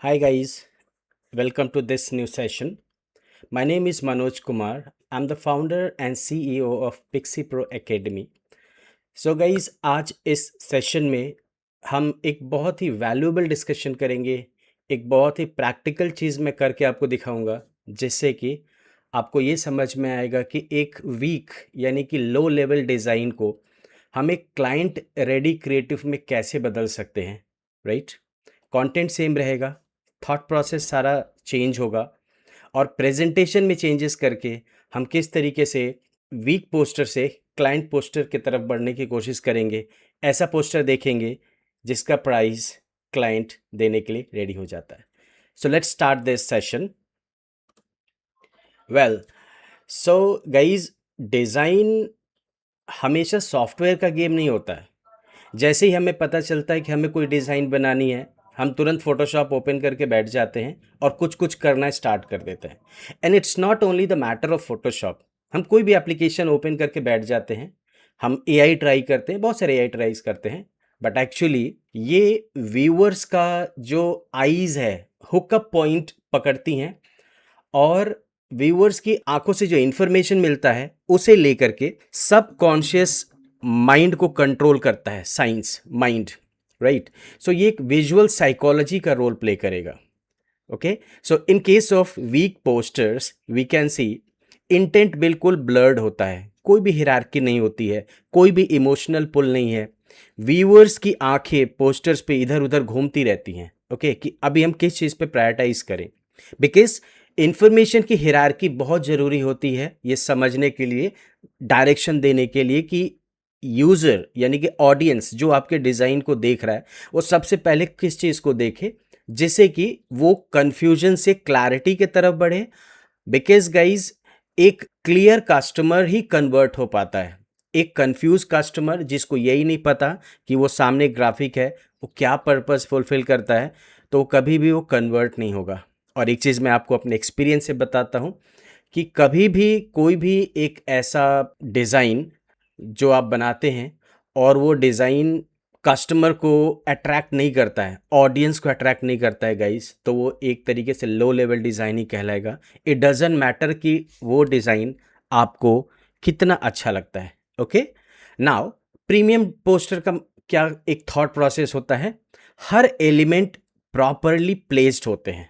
Hi guys, welcome to this new session. My name is Manoj Kumar. I'm the founder and CEO of Pixie Pro Academy. So guys, आज इस session में हम एक बहुत ही valuable discussion करेंगे, एक बहुत ही प्रैक्टिकल चीज़ मैं करके आपको दिखाऊंगा, जिससे कि आपको ये समझ में आएगा कि एक वीक यानी कि लो लेवल डिज़ाइन को हम एक क्लाइंट रेडी क्रिएटिव में कैसे बदल सकते हैं, राइट? कंटेंट सेम रहेगा, थॉट प्रोसेस सारा चेंज होगा और प्रेजेंटेशन में चेंजेस करके हम किस तरीके से वीक पोस्टर से क्लाइंट पोस्टर की तरफ बढ़ने की कोशिश करेंगे। ऐसा पोस्टर देखेंगे जिसका प्राइस क्लाइंट देने के लिए रेडी हो जाता है। So let's start this session. Well, so guys, design हमेशा सॉफ्टवेयर का गेम नहीं होता है। जैसे ही हमें पता चलता है कि हमें कोई डिज़ाइन बनानी है, हम तुरंत फोटोशॉप ओपन करके बैठ जाते हैं और कुछ कुछ करना स्टार्ट कर देते हैं। And it's not only the matter of Photoshop. हम कोई भी एप्लीकेशन ओपन करके बैठ जाते हैं, हम एआई ट्राई करते हैं, बहुत सारे एआई ट्राईज करते हैं, बट एक्चुअली ये व्यूअर्स का जो आईज है, हुकअप पॉइंट पकड़ती हैं और व्यूअर्स की आंखों से जो इंफॉर्मेशन मिलता है उसे लेकर के सब कॉन्शियस माइंड को कंट्रोल करता है साइंस माइंड, राइट? सो ये एक विजुअल साइकोलॉजी का रोल प्ले करेगा। Okay, so in case of weak posters we can see intent बिल्कुल ब्लर्ड होता है, कोई भी हिरार्की नहीं होती है, कोई भी इमोशनल पुल नहीं है। व्यूअर्स की आंखें पोस्टर्स पे इधर उधर घूमती रहती हैं, ओके, कि अभी हम किस चीज़ पे प्रायोरिटाइज करें, बिकॉज इंफॉर्मेशन की हिरार्की बहुत ज़रूरी होती है ये समझने के लिए, डायरेक्शन देने के लिए कि यूज़र यानी कि ऑडियंस जो आपके डिज़ाइन को देख रहा है वो सबसे पहले किस चीज़ को देखे, जिससे कि वो कन्फ्यूजन से क्लैरिटी की तरफ बढ़े। बिकॉज गाइज, एक क्लियर कस्टमर ही कन्वर्ट हो पाता है। एक कंफ्यूज कस्टमर जिसको यही नहीं पता कि वो सामने ग्राफिक है वो क्या पर्पस फुलफिल करता है, तो कभी भी वो कन्वर्ट नहीं होगा। और एक चीज़ मैं आपको अपने एक्सपीरियंस से बताता हूँ कि कभी भी कोई भी एक ऐसा डिज़ाइन जो आप बनाते हैं और वो डिज़ाइन कस्टमर को अट्रैक्ट नहीं करता है, ऑडियंस को अट्रैक्ट नहीं करता है गाइस, तो वो एक तरीके से लो लेवल डिज़ाइन ही कहलाएगा। इट डजेंट मैटर कि वो डिज़ाइन आपको कितना अच्छा लगता है। ओके, नाउ प्रीमियम पोस्टर का क्या एक थॉट प्रोसेस होता है, हर एलिमेंट प्रॉपरली प्लेस्ड होते हैं,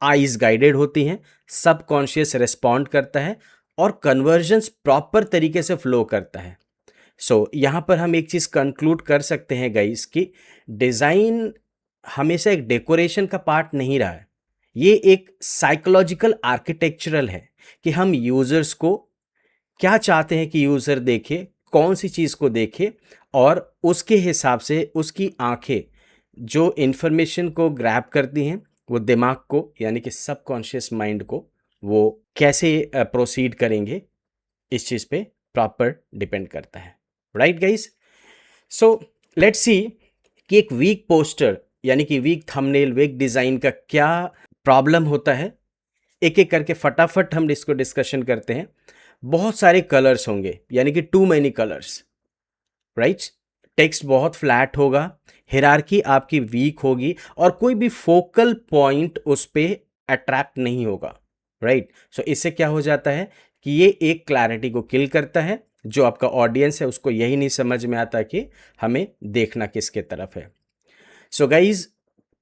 आईज गाइडेड होती हैं, सबकॉन्शियस रिस्पॉन्ड करता है और कन्वर्जन्स प्रॉपर तरीके से फ्लो करता है। सो यहाँ पर हम एक चीज़ कंक्लूड कर सकते हैं गाइस कि डिज़ाइन हमेशा एक डेकोरेशन का पार्ट नहीं रहा है, ये एक साइकोलॉजिकल आर्किटेक्चरल है कि हम यूज़र्स को क्या चाहते हैं कि यूज़र देखे, कौन सी चीज़ को देखे और उसके हिसाब से उसकी आंखें जो इन्फॉर्मेशन को ग्रैब करती हैं वो दिमाग को यानी कि सबकॉन्शियस माइंड को वो कैसे प्रोसीड करेंगे, इस चीज़ पे प्रॉपर डिपेंड करता है, right guys? So let's see कि एक वीक पोस्टर यानी कि वीक थंबनेल, वीक डिज़ाइन का क्या प्रॉब्लम होता है। एक एक करके फटाफट हम इसको डिस्कशन करते हैं। बहुत सारे कलर्स होंगे यानी कि too many colours, right? Text बहुत फ्लैट होगा, हिरार्की आपकी वीक होगी और कोई भी फोकल पॉइंट उस पर अट्रैक्ट नहीं होगा, राइट? सो इससे क्या हो जाता है कि ये एक क्लैरिटी को किल करता है, जो आपका ऑडियंस है उसको यही नहीं समझ में आता कि हमें देखना किसके तरफ है। So guys,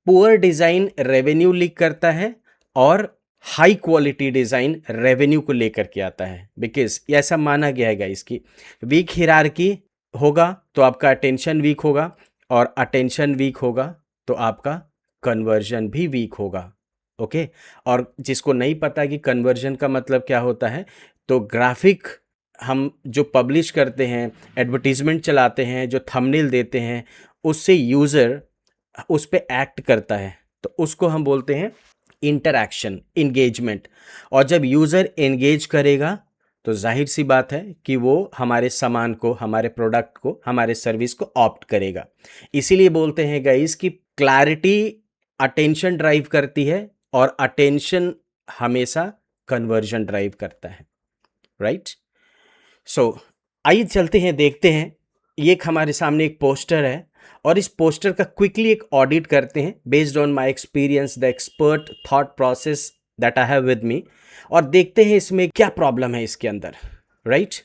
poor design revenue leak करता है और हाई क्वालिटी डिज़ाइन रेवेन्यू को लेकर के आता है, बिकॉज ऐसा माना गया है गाइस कि वीक हिरार्की होगा तो आपका अटेंशन वीक होगा और अटेंशन वीक होगा तो आपका कन्वर्जन भी वीक होगा। ओके, और जिसको नहीं पता कि कन्वर्जन का मतलब क्या होता है, तो ग्राफिक हम जो पब्लिश करते हैं, एडवर्टीजमेंट चलाते हैं, जो थंबनेल देते हैं, उससे यूज़र उस पे एक्ट करता है, तो उसको हम बोलते हैं इंटरैक्शन, इंगेजमेंट। और जब यूज़र एंगेज करेगा तो जाहिर सी बात है कि वो हमारे सामान को, हमारे प्रोडक्ट को, हमारे सर्विस को ऑप्ट करेगा। इसीलिए बोलते हैं गाइस कि क्लैरिटी अटेंशन ड्राइव करती है और अटेंशन हमेशा कन्वर्जन ड्राइव करता है, राइट? सो आइए चलते हैं, देखते हैं। ये एक हमारे सामने एक पोस्टर है और इस पोस्टर का क्विकली एक ऑडिट करते हैं based on my experience, the expert thought process that I have with me, और देखते हैं इसमें क्या प्रॉब्लम है इसके अंदर, राइट?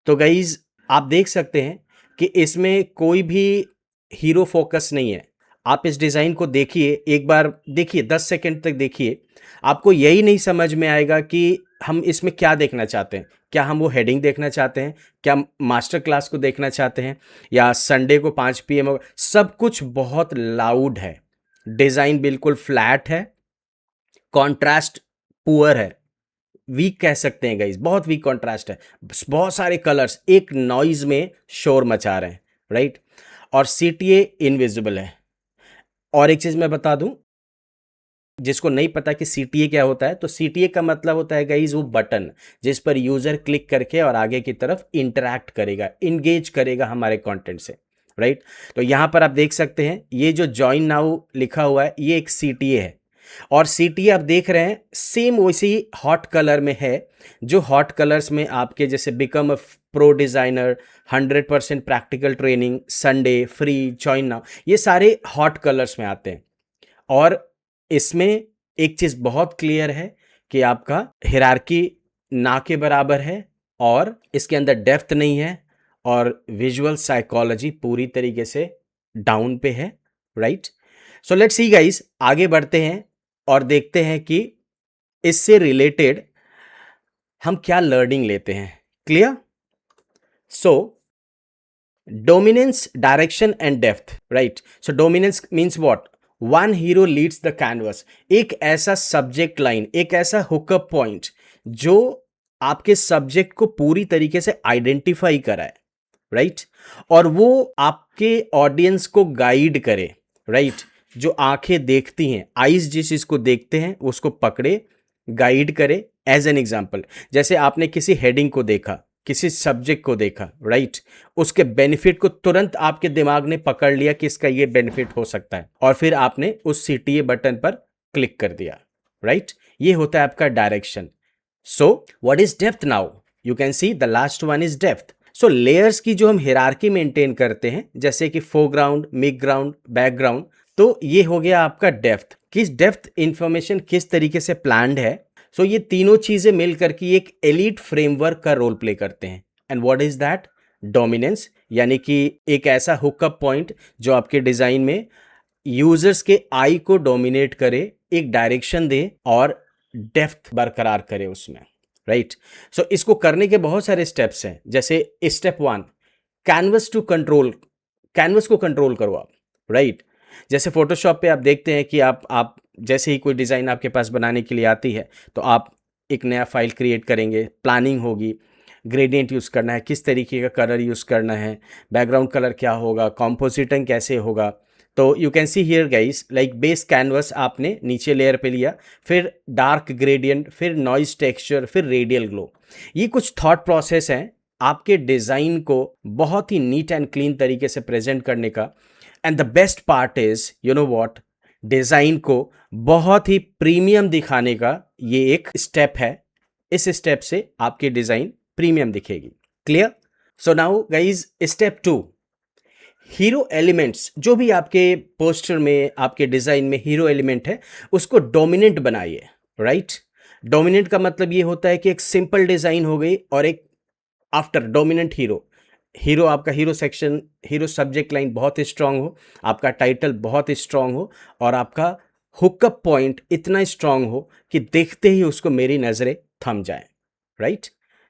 तो गाइज आप देख सकते हैं कि इसमें कोई भी हीरो फोकस नहीं है। आप इस डिज़ाइन को देखिए, एक बार देखिए, 10 सेकंड तक देखिए, आपको यही नहीं समझ में आएगा कि हम इसमें क्या देखना चाहते हैं। क्या हम वो हेडिंग देखना चाहते हैं, क्या मास्टर क्लास को देखना चाहते हैं, या संडे को 5 PM? सब कुछ बहुत लाउड है, डिज़ाइन बिल्कुल फ्लैट है, कॉन्ट्रास्ट पुअर है, वीक कह सकते हैं गाइज, बहुत वीक कॉन्ट्रास्ट है, बहुत सारे कलर्स एक नॉइज में शोर मचा रहे हैं, राइट? और CTA इनविजिबल है। और एक चीज मैं बता दूं, जिसको नहीं पता कि CTA क्या होता है, तो CTA का मतलब होता है गाइज वो बटन जिस पर यूजर क्लिक करके और आगे की तरफ इंटरैक्ट करेगा, इंगेज करेगा हमारे कंटेंट से, राइट? तो यहां पर आप देख सकते हैं ये जो ज्वाइन नाउ लिखा हुआ है ये एक CTA है, और CTA आप देख रहे हैं सेम वैसे ही हॉट कलर में है, जो हॉट कलर्स में आपके जैसे become a pro designer, 100% practical training, Sunday, free, join now, ये सारे हॉट कलर्स में आते हैं। और इसमें एक चीज बहुत क्लियर है कि आपका हिरार्की ना के बराबर है, और इसके अंदर डेप्थ नहीं है, और विजुअल साइकोलॉजी पूरी तरीके से डाउन पे है, right? So let's see guys, आगे बढ़ते हैं और देखते हैं कि इससे रिलेटेड हम क्या लर्निंग लेते हैं। Clear? So dominance, direction and depth, right? So dominance means what? One hero leads the canvas. एक ऐसा सब्जेक्ट लाइन, एक ऐसा हुकअप पॉइंट जो आपके सब्जेक्ट को पूरी तरीके से आइडेंटिफाई कराए, राइट? और वो आपके ऑडियंस को गाइड करे, राइट? जो आंखें देखती हैं, आईज जिस चीज को देखते हैं उसको पकड़े, गाइड करे। एज एन एग्जाम्पल, जैसे आपने किसी हेडिंग को देखा, किसी सब्जेक्ट को देखा, राइट? उसके बेनिफिट को तुरंत आपके दिमाग ने पकड़ लिया कि इसका ये बेनिफिट हो सकता है, और फिर आपने उस CTA बटन पर क्लिक कर दिया, राइट? ये होता है आपका direction. So what is depth now? You can see the last one is depth. So layers की जो हम हिरार्की मेंटेन करते हैं, जैसे कि फोरग्राउंड, मिड ग्राउंड, बैकग्राउंड, तो ये हो गया आपका डेप्थ। किस डेप्थ इंफॉर्मेशन किस तरीके से प्लान्ड है। सो ये तीनों चीजें मिलकर के एक एलीट फ्रेमवर्क का रोल प्ले करते हैं। And what is that? Dominance, यानी कि एक ऐसा हुकअप पॉइंट जो आपके डिजाइन में यूजर्स के आई को डोमिनेट करे, एक डायरेक्शन दे और डेप्थ बरकरार करे उसमें, राइट? सो इसको करने के बहुत सारे स्टेप्स हैं। जैसे step 1, canvas to control, canvas को कंट्रोल करो आप, राइट? जैसे फोटोशॉप पे आप देखते हैं कि आप जैसे ही कोई डिज़ाइन आपके पास बनाने के लिए आती है तो आप एक नया फाइल क्रिएट करेंगे, प्लानिंग होगी, ग्रेडियंट यूज़ करना है, किस तरीके का कलर यूज़ करना है, बैकग्राउंड कलर क्या होगा, कॉम्पोजिटिंग कैसे होगा। तो you can see here guys, like base canvas आपने नीचे लेयर पे लिया, फिर डार्क ग्रेडियंट, फिर नॉइज टेक्सचर, फिर रेडियल ग्लो। ये कुछ थॉट प्रोसेस हैं आपके डिज़ाइन को बहुत ही नीट एंड क्लीन तरीके से प्रेजेंट करने का। And the best part is, you know what, design को बहुत ही प्रीमियम दिखाने का ये एक स्टेप है। इस स्टेप से आपकी डिज़ाइन प्रीमियम दिखेगी। Clear? So now guys, step 2, hero elements. जो भी आपके पोस्टर में, आपके डिज़ाइन में हीरो एलिमेंट है उसको डोमिनेंट बनाइए, राइट? डोमिनेंट का मतलब ये होता है कि एक सिंपल डिज़ाइन हो गई और एक आफ्टर डोमिनेंट हीरो। हीरो, आपका hero section, hero subject line बहुत स्ट्रांग हो, आपका टाइटल बहुत स्ट्रांग हो, और आपका हुकअप पॉइंट इतना स्ट्रांग हो कि देखते ही उसको मेरी नज़रें थम जाए, राइट?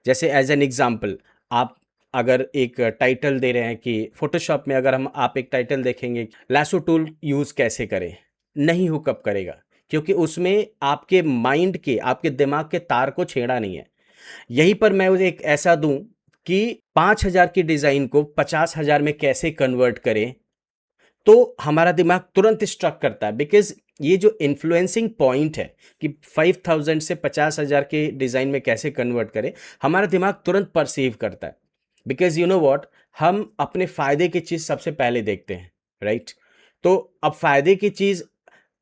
जैसे एज एन एग्जाम्पल, आप अगर एक टाइटल दे रहे हैं कि फोटोशॉप में अगर आप एक टाइटल देखेंगे, लैसो टूल यूज़ कैसे करें, नहीं हुकअप करेगा, क्योंकि उसमें आपके माइंड के, आपके दिमाग के तार को छेड़ा नहीं है। यहीं पर मैं उसे एक ऐसा दूं कि 5,000 की डिज़ाइन को 50,000 में कैसे कन्वर्ट करें, तो हमारा दिमाग तुरंत स्ट्रक करता है। बिकॉज ये जो इन्फ्लुएंसिंग पॉइंट है कि 5,000 से 50,000 के डिज़ाइन में कैसे कन्वर्ट करें, हमारा दिमाग तुरंत परसीव करता है। बिकॉज यू नो वॉट, हम अपने फ़ायदे की चीज़ सबसे पहले देखते हैं, राइट? तो अब फ़ायदे की चीज़,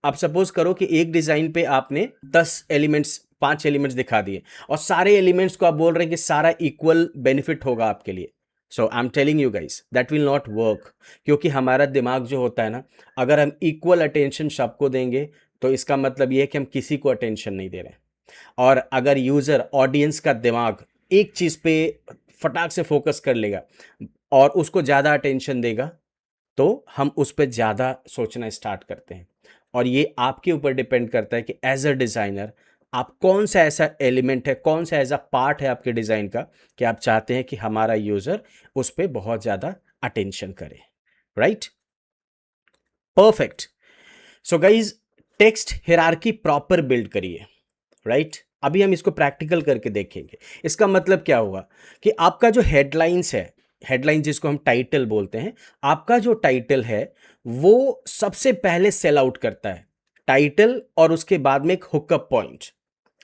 आप सपोज करो कि एक डिज़ाइन पे आपने 10 एलिमेंट्स, 5 एलिमेंट्स दिखा दिए, और सारे एलिमेंट्स को आप बोल रहे हैं कि सारा इक्वल बेनिफिट होगा आपके लिए। So I am telling you guys that will not work, क्योंकि हमारा दिमाग जो होता है ना, अगर हम इक्वल अटेंशन सबको देंगे तो इसका मतलब ये है कि हम किसी को अटेंशन नहीं दे रहे हैं। और अगर यूज़र ऑडियंस का दिमाग एक चीज़ पे फटाक से फोकस कर लेगा और उसको ज़्यादा अटेंशन देगा, तो हम उस पर ज़्यादा सोचना स्टार्ट करते हैं। और ये आपके ऊपर डिपेंड करता है कि एज अ डिज़ाइनर आप कौन सा ऐसा एलिमेंट है, कौन सा ऐसा पार्ट है आपके डिज़ाइन का कि आप चाहते हैं कि हमारा यूज़र उस पर बहुत ज़्यादा अटेंशन करे। Right, perfect. So guys, text hierarchy proper build करिए। राइट, अभी हम इसको प्रैक्टिकल करके देखेंगे। इसका मतलब क्या हुआ कि आपका जो हेडलाइंस है, हेडलाइन जिसको हम टाइटल बोलते हैं, आपका जो टाइटल है वो सबसे पहले सेल आउट करता है। टाइटल और उसके बाद में एक हुकअप पॉइंट।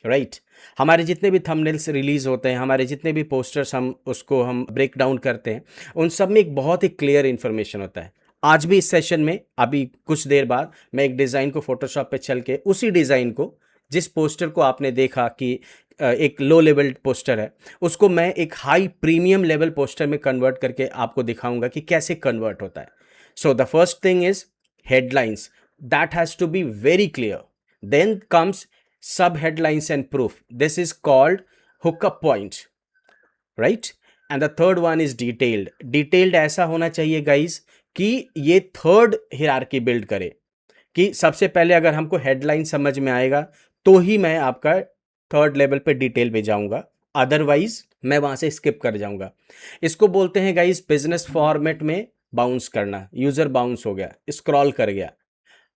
राइट, हमारे जितने भी थंबनेल्स रिलीज होते हैं, हमारे जितने भी पोस्टर्स हम ब्रेक डाउन करते हैं, उन सब में एक बहुत ही क्लियर इंफॉर्मेशन होता है। आज भी इस सेशन में अभी कुछ देर बाद मैं एक डिज़ाइन को फोटोशॉप पे चल के उसी डिज़ाइन को, जिस पोस्टर को आपने देखा कि एक लो लेवल पोस्टर है, उसको मैं एक हाई प्रीमियम लेवल पोस्टर में कन्वर्ट करके आपको दिखाऊंगा कि कैसे कन्वर्ट होता है। So the first thing is headlines, that has to be very clear. Then comes sub headlines and proof, this is called hookup point. Right, and the third one is detailed. Detailed ऐसा होना चाहिए guys कि ये third hierarchy build करे, कि सबसे पहले अगर हमको हेडलाइन समझ में आएगा तो ही मैं आपका थर्ड लेवल पे डिटेल पे जाऊंगा, अदरवाइज मैं वहां से स्किप कर जाऊंगा। इसको बोलते हैं गाइस बिजनेस फॉर्मेट में बाउंस करना। यूजर बाउंस हो गया, स्क्रॉल कर गया।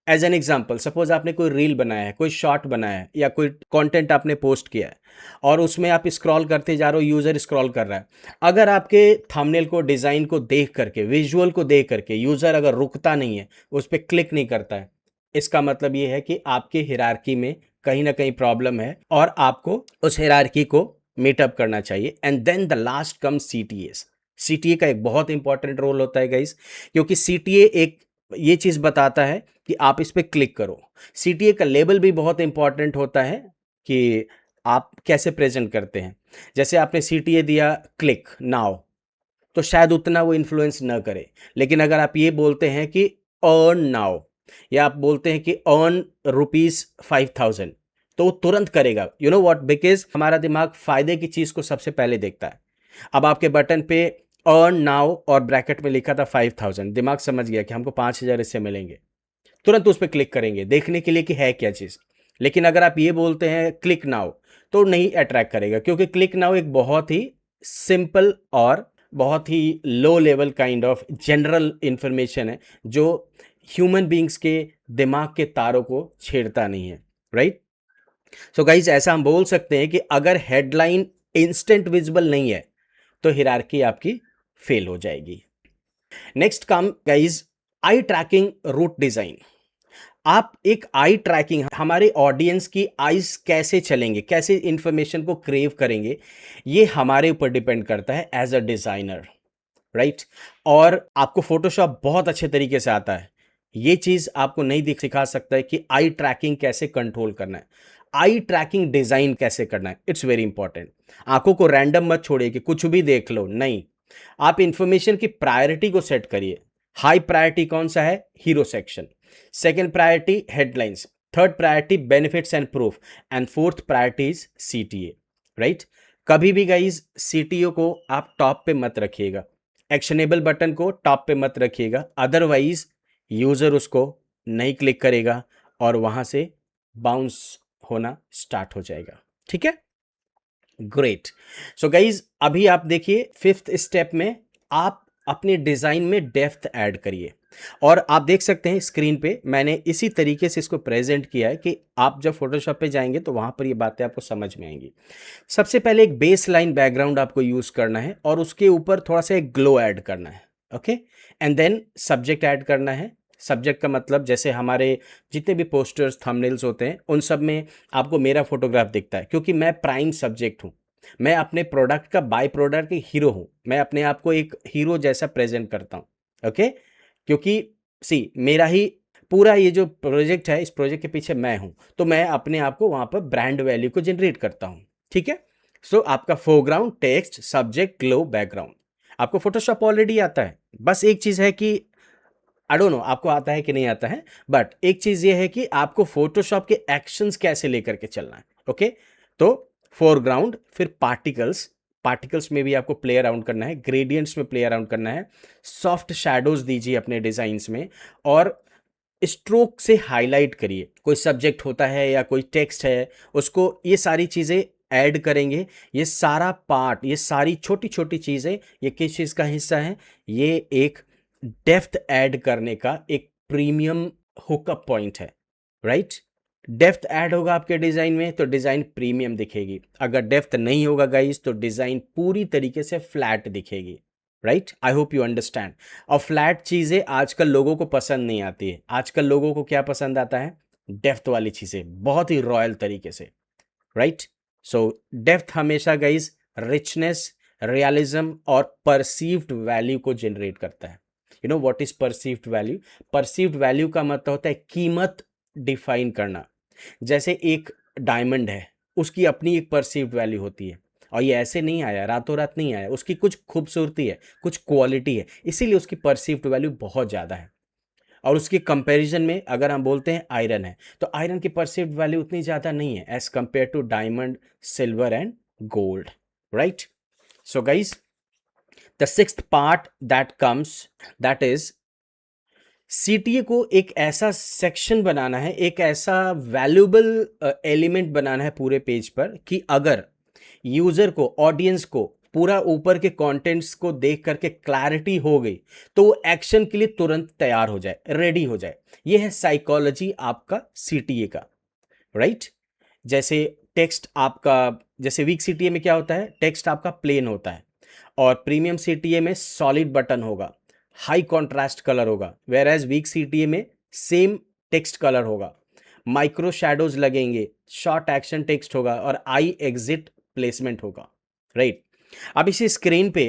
एज एन एग्जाम्पल, सपोज आपने कोई रील बनाया है, कोई शॉर्ट बनाया है, या कोई कंटेंट आपने पोस्ट किया है और उसमें आप स्क्रॉल करते जा रहे हो, यूजर स्क्रॉल कर रहा है। अगर आपके थंबनेल को, डिजाइन को देख करके, विजुअल को देख करके यूजर अगर रुकता नहीं है, उस पर क्लिक नहीं करता है, इसका मतलब ये है कि आपके हिरार्की में कहीं ना कहीं प्रॉब्लम है और आपको उस हिरार्की को मीटअप करना चाहिए। And then the last comes CTAs. CTA का एक बहुत इंपॉर्टेंट रोल होता है गाइस, क्योंकि सीटीए एक ये चीज बताता है कि आप इस पे क्लिक करो। सीटीए का लेबल भी बहुत इंपॉर्टेंट होता है कि आप कैसे प्रेजेंट करते हैं। जैसे आपने सीटीए दिया क्लिक नाउ, तो शायद उतना वो इन्फ्लुएंस न करे। लेकिन अगर आप ये बोलते हैं कि अर्न नाउ, या आप बोलते हैं कि अर्न ₹5000, तो वो तुरंत करेगा। यू नो व्हाट, बिकॉज हमारा दिमाग फायदे की चीज को सबसे पहले देखता है। अब आपके बटन पे अर्न नाउ और ब्रैकेट में लिखा था 5000, दिमाग समझ गया कि हमको 5000 इससे मिलेंगे, तुरंत उस पर क्लिक करेंगे देखने के लिए कि है क्या चीज। लेकिन अगर आप ये बोलते हैं क्लिक नाउ, तो नहीं अट्रैक्ट करेगा, क्योंकि क्लिक नाउ एक बहुत ही सिंपल और बहुत ही low level kind of general information है, जो ह्यूमन बींग्स के दिमाग के तारों को छेड़ता नहीं है। राइट, सो गाइज, ऐसा हम बोल सकते हैं कि अगर हेडलाइन इंस्टेंट विजिबल नहीं है तो हिरार्की आपकी फेल हो जाएगी। नेक्स्ट काम गाइज, आई ट्रैकिंग रूट डिजाइन। आप एक आई ट्रैकिंग, हमारे ऑडियंस की आईज कैसे चलेंगे, कैसे इंफॉर्मेशन को क्रेव करेंगे, ये हमारे ऊपर डिपेंड करता है एज अ डिजाइनर। राइट, और आपको फोटोशॉप बहुत अच्छे तरीके से आता है, ये चीज आपको नहीं दिख सिखा सकता है कि आई ट्रैकिंग कैसे कंट्रोल करना है, आई ट्रैकिंग डिजाइन कैसे करना है। It's very important. आंखों को रैंडम मत छोड़िए कि कुछ भी देख लो, नहीं। आप इंफॉर्मेशन की प्रायोरिटी को सेट करिए। हाई प्रायोरिटी कौन सा है? Hero section. Second priority headlines. Third priority benefits and proof. And fourth priority is CTA. Right, कभी भी गाइज सीटीओ को आप टॉप पे मत रखिएगा, एक्शनेबल बटन को टॉप पे मत रखिएगा, अदरवाइज यूजर उसको नहीं क्लिक करेगा और वहां से बाउंस होना स्टार्ट हो जाएगा। ठीक है, ग्रेट। सो गाइज, अभी आप देखिए फिफ्थ स्टेप में आप अपने डिजाइन में डेप्थ ऐड करिए। और आप देख सकते हैं स्क्रीन पे मैंने इसी तरीके से इसको प्रेजेंट किया है कि आप जब फोटोशॉप पे जाएंगे तो वहां पर ये बातें आपको समझ में आएंगी। सबसे पहले एक बेस लाइन बैकग्राउंड आपको यूज करना है और उसके ऊपर थोड़ा सा एक ग्लो ऐड करना है। Okay, and then subject add करना है। सब्जेक्ट का मतलब जैसे हमारे जितने भी पोस्टर्स, थंबनेल्स होते हैं, उन सब में आपको मेरा फोटोग्राफ दिखता है, क्योंकि मैं प्राइम सब्जेक्ट हूं। मैं अपने प्रोडक्ट का बाय प्रोडक्ट एक हीरो हूं। मैं अपने आप को एक हीरो जैसा प्रेजेंट करता हूं। ओके, क्योंकि सी मेरा ही पूरा ये जो प्रोजेक्ट है, इस प्रोजेक्ट के पीछे मैं हूं, तो मैं अपने आप को वहां पर ब्रांड वैल्यू को जनरेट करता हूं। ठीक है, सो आपका foreground, text, subject, glow, background. आपको फोटोशॉप ऑलरेडी आता है, बस एक चीज़ है कि आई डोंट नो आपको आता है कि नहीं आता है, बट एक चीज़ ये है कि आपको फोटोशॉप के एक्शंस कैसे लेकर के चलना है। ओके, तो फोरग्राउंड, फिर पार्टिकल्स, पार्टिकल्स में भी आपको प्ले अराउंड करना है, ग्रेडियंट्स में प्ले अराउंड करना है, सॉफ्ट शैडोज दीजिए अपने डिजाइन्स में, और स्ट्रोक से हाईलाइट करिए। कोई सब्जेक्ट होता है या कोई टेक्स्ट है, उसको ये सारी चीज़ें ऐड करेंगे। ये सारा पार्ट, ये सारी छोटी छोटी चीज़ें, ये किस चीज़ का हिस्सा है? ये एक डेप्थ ऐड करने का एक प्रीमियम हुकअप पॉइंट है, राइट? डेप्थ ऐड होगा आपके डिज़ाइन में तो डिज़ाइन प्रीमियम दिखेगी। अगर डेप्थ नहीं होगा गाइस तो डिज़ाइन पूरी तरीके से फ्लैट दिखेगी, right? I hope you understand. और फ्लैट चीज़ें आजकल लोगों को पसंद नहीं आती है। आजकल लोगों को क्या पसंद आता है? डेप्थ वाली चीज़ें, बहुत ही रॉयल तरीके से, राइट? सो डेप्थ हमेशा गाइज रिचनेस, रियलिज्म और परसीव्ड वैल्यू को जनरेट करता है। You know what is perceived value? Perceived value का मतलब होता है कीमत डिफाइन करना। जैसे एक डायमंड है, उसकी अपनी एक परसीव्ड वैल्यू होती है, और ये ऐसे नहीं आया, रातों रात नहीं आया, उसकी कुछ खूबसूरती है, कुछ क्वालिटी है, इसीलिए उसकी परसीव्ड वैल्यू बहुत ज़्यादा है। और उसके कंपैरिजन में अगर हम बोलते हैं आयरन है, तो आयरन की परसीव्ड वैल्यू उतनी ज़्यादा नहीं है as compare to diamond, silver and gold, right? So guys, the sixth part that comes, that is CTA को एक ऐसा सेक्शन बनाना है, एक ऐसा वैल्यूबल एलिमेंट बनाना है पूरे पेज पर कि अगर यूजर को, ऑडियंस को पूरा ऊपर के कंटेंट्स को देख करके क्लैरिटी हो गई तो वो एक्शन के लिए तुरंत तैयार हो जाए, रेडी हो जाए। ये है साइकोलॉजी आपका सीटीए का, राइट? जैसे टेक्स्ट आपका, जैसे वीक सीटीए में क्या होता है? टेक्स्ट आपका प्लेन होता है, और प्रीमियम सीटीए में सॉलिड बटन होगा, हाई कॉन्ट्रास्ट कलर होगा, वेयर एज वीक सीटीए में सेम टेक्स्ट कलर होगा, माइक्रो शैडोज लगेंगे, शॉर्ट एक्शन टेक्स्ट होगा, और आई एग्जिट प्लेसमेंट होगा, राइट? अब इसी स्क्रीन पे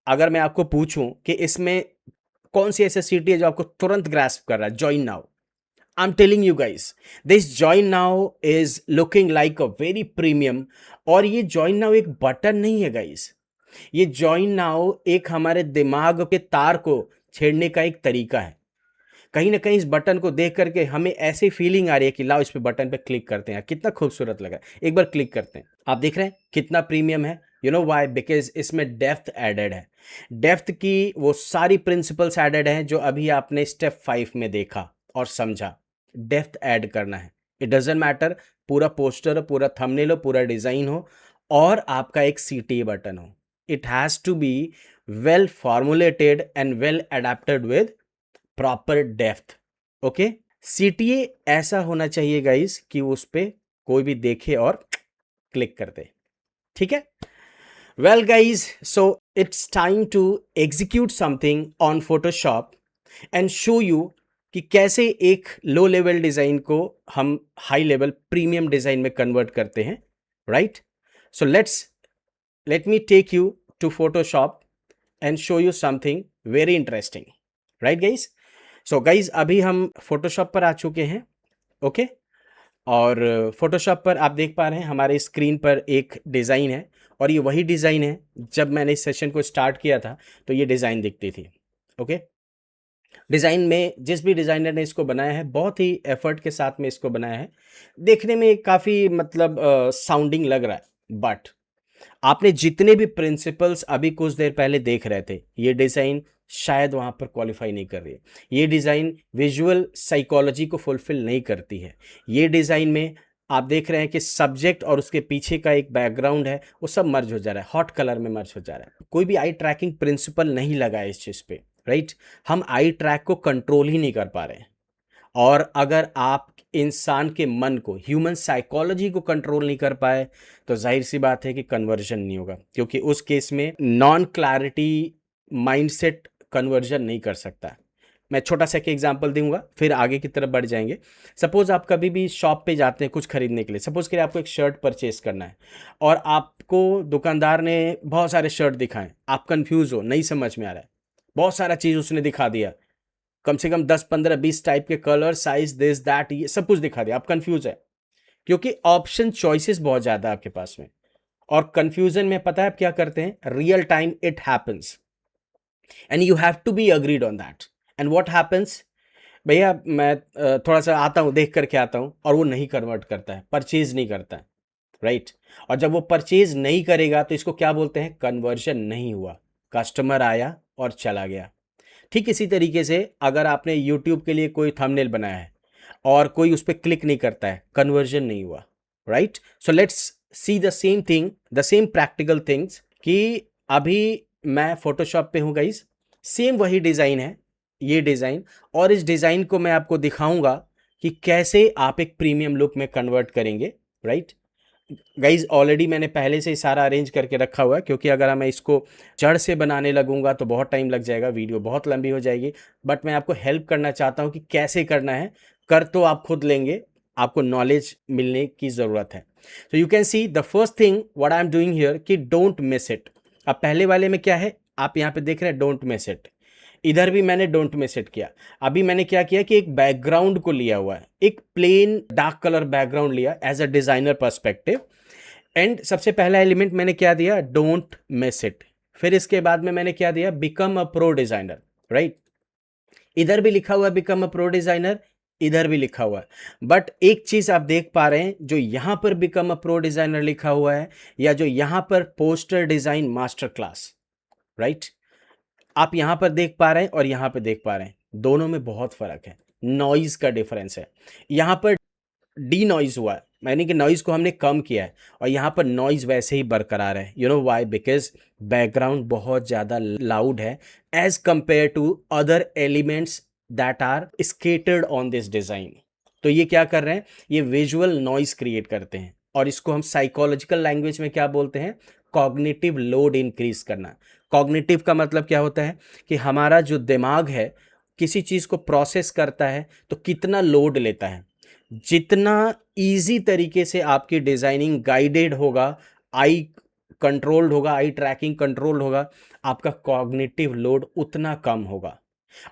अगर मैं आपको पूछूं कि इसमें कौन सी ऐसी सीटी है जो आपको तुरंत ग्रास्प कर रहा है? Join now. I am telling you guys, this join now is looking like a very premium. और ये जॉइन नाउ एक बटन नहीं है गाइस, ये जॉइन नाउ एक हमारे दिमाग के तार को छेड़ने का एक तरीका है। कहीं ना कहीं इस बटन को देख करके हमें ऐसी फीलिंग आ रही है कि लाओ इस पे बटन पे क्लिक करते हैं, कितना खूबसूरत लगा, एक बार क्लिक करते हैं। आप देख रहे हैं कितना प्रीमियम है? You know why? बिकॉज इसमें डेप्थ एडेड है। डेप्थ की वो सारी प्रिंसिपल्स एडेड हैं जो अभी आपने स्टेप 5 में देखा और समझा। डेप्थ ऐड करना है, इट डजेंट मैटर पूरा पोस्टर हो, पूरा थंबनेल हो, पूरा डिजाइन हो, और आपका एक सीटी बटन हो। It has to be well formulated and well adapted with proper depth. Okay, CTA ऐसा होना चाहिए गाइस कि उस पे कोई भी देखे और क्लिक कर दे, ठीक है? Well guys, so it's time to execute something on Photoshop and show you कि कैसे एक लो लेवल डिजाइन को हम हाई लेवल प्रीमियम डिजाइन में कन्वर्ट करते हैं, right? So let me take you to Photoshop and show you something very interesting, right guys? So guys अभी हम फोटोशॉप पर आ चुके हैं, ओके? और फोटोशॉप पर आप देख पा रहे हैं हमारे स्क्रीन पर एक डिज़ाइन है, और ये वही डिज़ाइन है जब मैंने इस सेशन को स्टार्ट किया था तो ये डिज़ाइन दिखती थी, ओके? डिज़ाइन में जिस भी डिज़ाइनर ने इसको बनाया है बहुत ही एफर्ट के साथ में इसको बनाया है। देखने में काफ़ी मतलब साउंडिंग लग रहा है, बट आपने जितने भी प्रिंसिपल्स अभी कुछ देर पहले देख रहे थे, ये डिज़ाइन शायद वहाँ पर क्वालिफाई नहीं कर रही है। ये डिज़ाइन विजुअल साइकोलॉजी को फुलफिल नहीं करती है। ये डिज़ाइन में आप देख रहे हैं कि सब्जेक्ट और उसके पीछे का एक बैकग्राउंड है, वो सब मर्ज हो जा रहा है, हॉट कलर में मर्ज हो जा रहा है। कोई भी आई ट्रैकिंग प्रिंसिपल नहीं लगा है इस चीज़ पे, राइट? हम आई ट्रैक को कंट्रोल ही नहीं कर पा रहे हैं। और अगर आप इंसान के मन को, ह्यूमन साइकोलॉजी को कंट्रोल नहीं कर पाए तो जाहिर सी बात है कि कन्वर्जन नहीं होगा, क्योंकि उस केस में नॉन क्लैरिटी माइंडसेट कन्वर्जन नहीं कर सकता। मैं छोटा सा एक एग्जांपल दूंगा, फिर आगे की तरफ बढ़ जाएंगे। सपोज आप कभी भी शॉप पे जाते हैं कुछ खरीदने के लिए, सपोज करिए आपको एक शर्ट परचेस करना है, और आपको दुकानदार ने बहुत सारे शर्ट दिखाए, आप कंफ्यूज हो, नहीं समझ में आ रहा है, बहुत सारा चीज़ उसने दिखा दिया, कम से कम 10 15 20 टाइप के कलर, साइज, दिस दैट, ये सब कुछ दिखा दिया, आप कंफ्यूज है क्योंकि ऑप्शन चॉइसेस बहुत ज़्यादा है आपके पास में। और कंफ्यूजन में पता है आप क्या करते हैं? Real time it happens, and you have to be agreed on that. And what happens, भैया मैं थोड़ा सा आता हूँ, देख करके आता हूँ, और वो नहीं कन्वर्ट करता है, परचेज नहीं करता है, राइट। और जब वो परचेज नहीं करेगा तो इसको क्या बोलते हैं, कन्वर्जन नहीं हुआ, कस्टमर आया और चला गया। ठीक इसी तरीके से अगर आपने यूट्यूब के लिए कोई थंबनेल बनाया है और कोई उस पर क्लिक नहीं करता है, कन्वर्जन नहीं हुआ, right. So let's see the same thing, the same practical things, कि अभी मैं फोटोशॉप पे हूँ गाइज, सेम वही डिज़ाइन है, ये डिज़ाइन, और इस डिज़ाइन को मैं आपको दिखाऊंगा कि कैसे आप एक प्रीमियम लुक में कन्वर्ट करेंगे, राइट। गाइज ऑलरेडी मैंने पहले से ही सारा अरेंज करके रखा हुआ है, क्योंकि अगर मैं इसको जड़ से बनाने लगूंगा तो बहुत टाइम लग जाएगा, वीडियो बहुत लंबी हो जाएगी। बट मैं आपको हेल्प करना चाहता हूं कि कैसे करना है, कर तो आप खुद लेंगे, आपको नॉलेज मिलने की ज़रूरत है। So you can see the first thing what I am doing here कि डोंट मिस इट। अब पहले वाले में क्या है, आप यहाँ पे देख रहे हैं डोंट मिस इट, इधर भी मैंने डोंट मिस इट किया। अभी मैंने क्या किया कि एक बैकग्राउंड को लिया हुआ है, एक प्लेन डार्क कलर बैकग्राउंड लिया as a designer perspective. And सबसे पहला एलिमेंट मैंने क्या दिया, डोंट मिस इट। फिर इसके बाद में मैंने क्या दिया, become a pro designer, right. इधर भी लिखा हुआ है बिकम अ प्रो डिजाइनर, इधर भी लिखा हुआ है। बट एक चीज आप देख पा रहे हैं, जो यहां पर बिकम अ प्रो डिजाइनर लिखा हुआ है, या जो यहां पर poster design master class, right, आप यहां पर देख पा रहे हैं और यहां पर देख पा रहे हैं, दोनों में बहुत फर्क है, नॉइज का डिफरेंस है। यहां पर डी नॉइज हुआ है, यानी कि नॉइज को हमने कम किया है, और यहाँ पर नॉइज वैसे ही बरकरार है। You know why, because background बहुत ज़्यादा लाउड है as compare to other elements that are scattered on this design. तो ये क्या कर रहे हैं, ये विजुअल नॉइज क्रिएट करते हैं, और इसको हम साइकोलॉजिकल लैंग्वेज में क्या बोलते हैं, कॉग्निटिव लोड इंक्रीज करना। कॉग्निटिव का मतलब क्या होता है कि हमारा जो दिमाग है किसी चीज़ को प्रोसेस करता है तो कितना लोड लेता है। जितना इजी तरीके से आपकी डिजाइनिंग गाइडेड होगा, आई कंट्रोल्ड होगा, आई ट्रैकिंग कंट्रोल्ड होगा, आपका कॉग्निटिव लोड उतना कम होगा।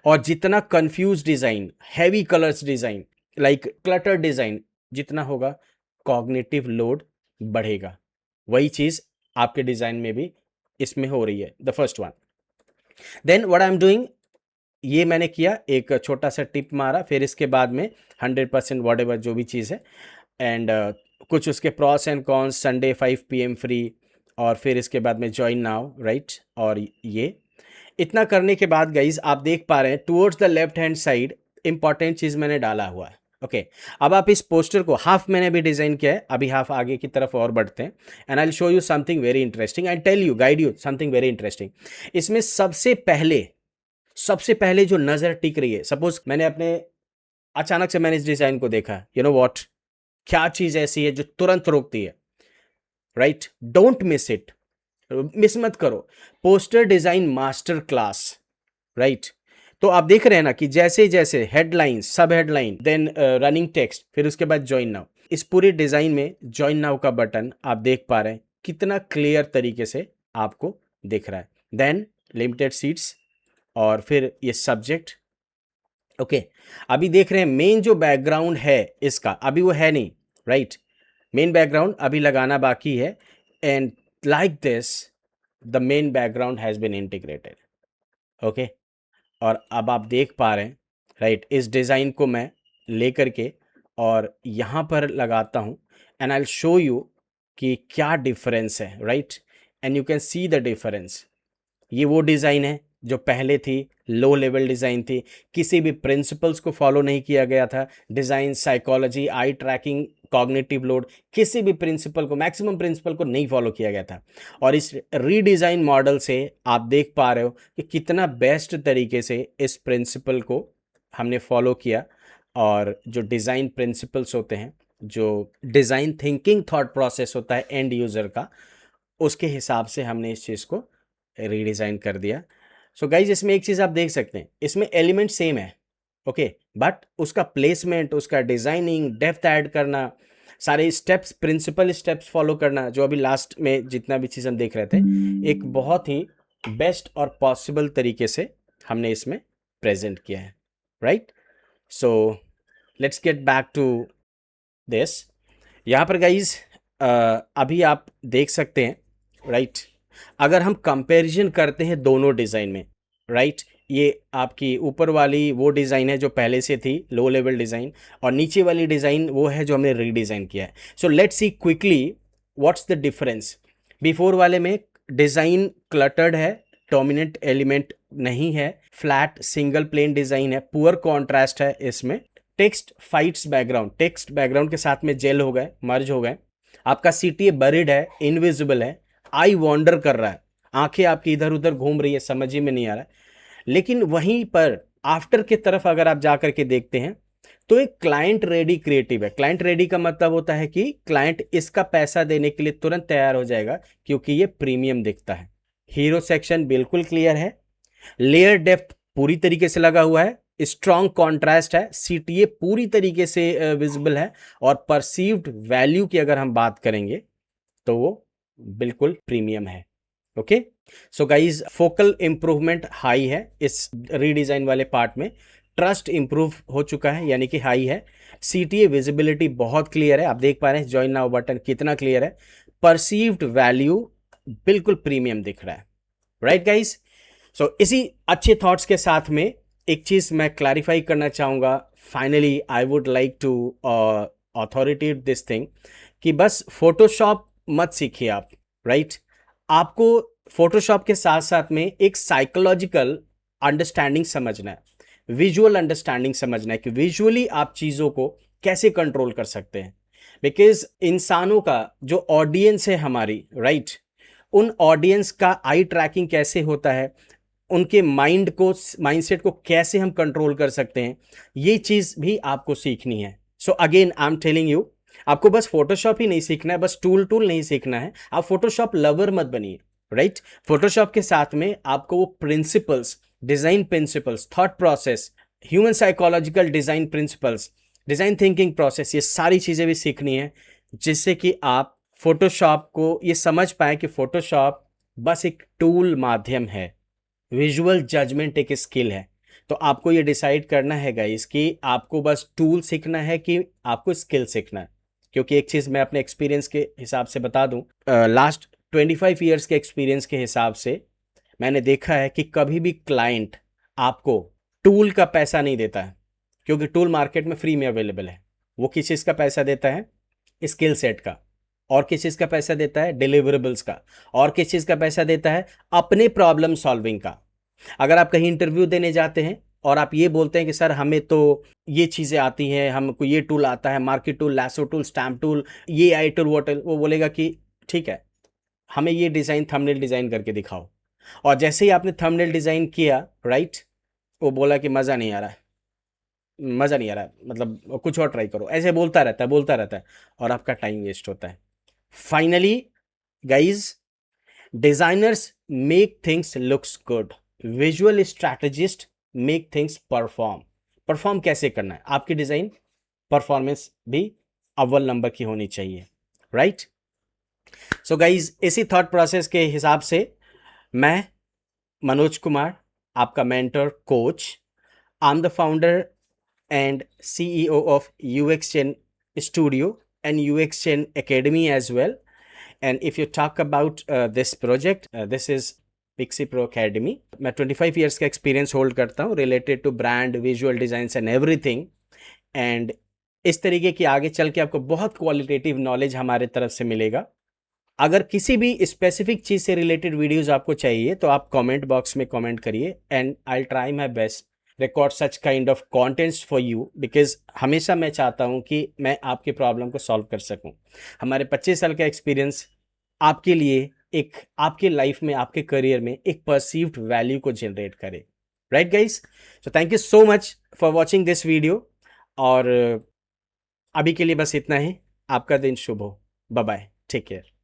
और जितना confuse design, heavy colours design, like clutter design जितना होगा, कॉग्निटिव लोड बढ़ेगा। वही चीज आपके डिजाइन में भी इसमें हो रही है, the first one. Then what I am doing, ये मैंने किया, एक छोटा सा टिप मारा, फिर इसके बाद में 100% वॉट एवर जो भी चीज़ है, एंड कुछ उसके pros and cons, Sunday 5 PM free, और फिर इसके बाद में ज्वाइन नाउ, राइट। और ये इतना करने के बाद गाइज आप देख पा रहे हैं towards the left hand side important चीज़ मैंने डाला हुआ है, ओके। अब आप इस पोस्टर को हाफ मैंने भी डिज़ाइन किया है, अभी हाफ आगे की तरफ और बढ़ते हैं, and I will show you something very interesting, I tell you, guide you something very interesting. इसमें सबसे पहले जो नज़र टिक रही है, सपोज मैंने अपने, अचानक से मैंने इस डिज़ाइन को देखा, यू नो वॉट, क्या चीज़ ऐसी है जो तुरंत रोकती है, right. Don't miss it, miss मत करो, poster design master class, right. तो आप देख रहे हैं ना कि जैसे जैसे हेडलाइन, सब हेडलाइन, देन रनिंग टेक्स्ट, फिर उसके बाद ज्वाइन नाउ, इस पूरे डिज़ाइन में ज्वाइन नाउ का बटन आप देख पा रहे हैं कितना क्लियर तरीके से आपको दिख रहा है। देन लिमिटेड सीट्स, और फिर ये सब्जेक्ट, ओके। अभी देख रहे हैं मेन जो बैकग्राउंड है इसका, अभी वो है नहीं, राइट। मेन बैकग्राउंड अभी लगाना बाकी है, and like this the main background has been integrated, okay. और अब आप देख पा रहे हैं, राइट, इस डिज़ाइन को मैं ले करके और यहाँ पर लगाता हूँ, and I will show you कि क्या डिफरेंस है, right. And you can see the difference. ये वो डिज़ाइन है जो पहले थी, लो लेवल डिज़ाइन थी, किसी भी प्रिंसिपल्स को फॉलो नहीं किया गया था, डिज़ाइन साइकोलॉजी, आई ट्रैकिंग, कॉग्निटिव लोड, किसी भी प्रिंसिपल को, मैक्सिमम प्रिंसिपल को नहीं फॉलो किया गया था। और इस रीडिज़ाइन मॉडल से आप देख पा रहे हो कि कितना बेस्ट तरीके से इस प्रिंसिपल को हमने फॉलो किया, और जो डिज़ाइन प्रिंसिपल्स होते हैं, जो डिज़ाइन थिंकिंग थॉट प्रोसेस होता है एंड यूज़र का, उसके हिसाब से हमने इस चीज़ को रीडिज़ाइन कर दिया। सो गाइज इसमें एक चीज़ आप देख सकते हैं, इसमें एलिमेंट सेम है, ओके, बट उसका प्लेसमेंट, उसका डिज़ाइनिंग, डेप्थ ऐड करना, सारे स्टेप्स, प्रिंसिपल स्टेप्स फॉलो करना, जो अभी लास्ट में जितना भी चीज़ हम देख रहे थे, एक बहुत ही बेस्ट और पॉसिबल तरीके से हमने इसमें प्रेजेंट किया है, right. So let's get back to this. यहाँ पर गाइज अभी आप देख सकते हैं, राइट। अगर हम कंपैरिजन करते हैं दोनों डिज़ाइन में, राइट। ये आपकी ऊपर वाली वो डिज़ाइन है जो पहले से थी, लो लेवल डिज़ाइन, और नीचे वाली डिज़ाइन वो है जो हमने रीडिज़ाइन किया है। So let's see quickly what's the difference. Before वाले में डिज़ाइन क्लटर्ड है, डोमिनेंट एलिमेंट नहीं है, फ्लैट सिंगल प्लेन डिज़ाइन है, पुअर कॉन्ट्रास्ट है इसमें। Text fights background, text background के साथ में जेल हो गए, मर्ज हो गए। आपका सीटीए बरिड है, इनविजिबल है, आई वॉन्डर कर रहा है, आंखें आपकी इधर उधर घूम रही है, समझ ही में नहीं आ रहा है। लेकिन वहीं पर आफ्टर की तरफ अगर आप जाकर के देखते हैं तो एक क्लाइंट रेडी क्रिएटिव है। क्लाइंट रेडी का मतलब होता है कि क्लाइंट इसका पैसा देने के लिए तुरंत तैयार हो जाएगा क्योंकि ये प्रीमियम दिखता है। हीरो सेक्शन बिल्कुल क्लियर है, लेयर डेप्थ पूरी तरीके से लगा हुआ है, स्ट्रॉन्ग कॉन्ट्रास्ट है, सीटीए पूरी तरीके से विजिबल है, और परसीव्ड वैल्यू की अगर हम बात करेंगे तो वो बिल्कुल प्रीमियम है। Okay, so guys focal improvement high है इस रीडिजाइन वाले पार्ट में, ट्रस्ट इंप्रूव हो चुका है यानी कि हाई है, सीटीए विजिबिलिटी बहुत क्लियर है, आप देख पा रहे हैं ज्वाइन नाउ बटन कितना क्लियर है, परसीव्ड वैल्यू बिल्कुल प्रीमियम दिख रहा है। राइट गाइज, सो इसी अच्छे थॉट्स के साथ में एक चीज मैं क्लैरिफाई करना चाहूंगा। Finally I would like to authoritate this thing कि बस फोटोशॉप मत सीखिए आप, राइट। आपको फोटोशॉप के साथ साथ में एक साइकोलॉजिकल अंडरस्टैंडिंग समझना है, विजुअल अंडरस्टैंडिंग समझना है कि विजुअली आप चीज़ों को कैसे कंट्रोल कर सकते हैं। बिकॉज इंसानों का जो ऑडियंस है हमारी, राइट, उन ऑडियंस का आई ट्रैकिंग कैसे होता है, उनके माइंड को, माइंडसेट को कैसे हम कंट्रोल कर सकते हैं, ये चीज़ भी आपको सीखनी है। So again I am telling you, आपको बस फोटोशॉप ही नहीं सीखना है, बस टूल नहीं सीखना है, आप फोटोशॉप लवर मत बनिए, राइट। फोटोशॉप के साथ में आपको वो principles, design principles, thought process, human psychological design principles, design thinking process, ये सारी चीजें भी सीखनी है जिससे कि आप फोटोशॉप को ये समझ पाए कि फोटोशॉप बस एक टूल माध्यम है, विजुअल जजमेंट एक स्किल है। तो आपको ये डिसाइड करना है गाइस कि आपको बस टूल सीखना है कि आपको स्किल सीखना है। क्योंकि एक चीज़ मैं अपने एक्सपीरियंस के हिसाब से बता दूं, लास्ट 25 ईयर्स के एक्सपीरियंस के हिसाब से मैंने देखा है कि कभी भी क्लाइंट आपको टूल का पैसा नहीं देता है, क्योंकि टूल मार्केट में फ्री में अवेलेबल है। वो किस चीज़ का पैसा देता है? स्किल सेट का। और किस चीज़ का पैसा देता है? डिलीवरेबल्स का। और किस चीज़ का पैसा देता है? अपने प्रॉब्लम सॉल्विंग का। अगर आप कहीं इंटरव्यू देने जाते हैं और आप ये बोलते हैं कि सर हमें तो ये चीज़ें आती हैं, हमको ये टूल आता है, market tool, lasso tool, stamp tool, ये आई टूल, वो टूल, वो बोलेगा कि ठीक है, हमें ये डिज़ाइन, थंबनेल डिज़ाइन करके दिखाओ। और जैसे ही आपने थंबनेल डिज़ाइन किया, राइट, वो बोला कि मज़ा नहीं आ रहा है, मज़ा नहीं आ रहा है, मतलब कुछ और ट्राई करो, ऐसे बोलता रहता है और आपका टाइम वेस्ट होता है। Finally guys, designers make things looks good, visual strategist make things perform. Perform कैसे करना है? आपकी डिजाइन परफॉर्मेंस भी अव्वल नंबर की होनी चाहिए, राइट। सो गाइज, इसी थॉट प्रोसेस के हिसाब से मैं मनोज कुमार, आपका mentor coach, I am the founder and CEO of UXGen Studio and UXGen Academy as well. And if you talk about this project, this is Pixie Pro Academy. मैं 25 years का experience hold करता हूँ related to brand, visual designs and everything. And इस तरीके की आगे चल के आपको बहुत qualitative knowledge हमारे तरफ से मिलेगा। अगर किसी भी स्पेसिफिक चीज़ से रिलेटेड वीडियोस आपको चाहिए तो आप कमेंट बॉक्स में कमेंट करिए, and I try my best record such kind of contents for you, because हमेशा मैं चाहता हूं कि मैं आपके प्रॉब्लम को सॉल्व कर सकूं। हमारे 25 साल का एक्सपीरियंस आपके लिए एक, आपके लाइफ में, आपके करियर में एक परसीव्ड वैल्यू को जनरेट करे। Right guys, so thank you so much for watching this video, और अभी के लिए बस इतना ही। आपका दिन शुभ हो। Bye bye, take care.